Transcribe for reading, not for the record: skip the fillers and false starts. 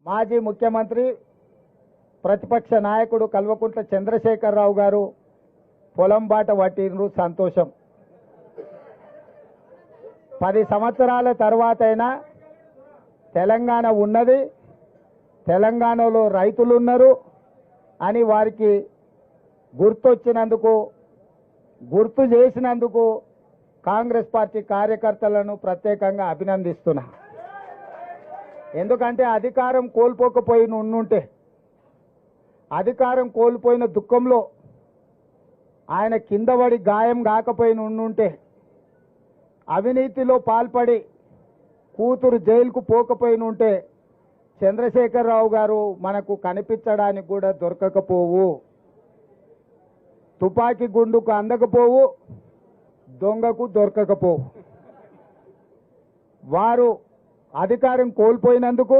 మాజీ ముఖ్యమంత్రి ప్రతిపక్ష నాయకుడు కల్వకుంట్ల చంద్రశేఖరరావు గారు పొలం బాట పట్టిండ్రు, సంతోషం. 10 సంవత్సరాల తర్వాతైనా తెలంగాణ ఉన్నది, తెలంగాణలో రైతులు ఉన్నారు అని వారికి గుర్తొచ్చినందుకు, గుర్తు చేసినందుకు కాంగ్రెస్ పార్టీ కార్యకర్తలను ప్రత్యేకంగా అభినందిస్తున్నా. ఎందుకంటే అధికారం కోల్పోకపోయిన ఉండుంటే, అధికారం కోల్పోయిన దుఃఖంలో ఆయన కింద పడి గాయం కాకపోయిన ఉండుంటే, అవినీతిలో పాల్పడి కూతురు జైలుకు పోకపోయిన ఉంటే చంద్రశేఖరరావు గారు మనకు కనిపించడానికి కూడా దొరకకపోవు. తుపాకీ గుండుకు అందకపోవు, దొంగకు దొరకకపోవు. వారు అధికారం కోల్పోయినందుకు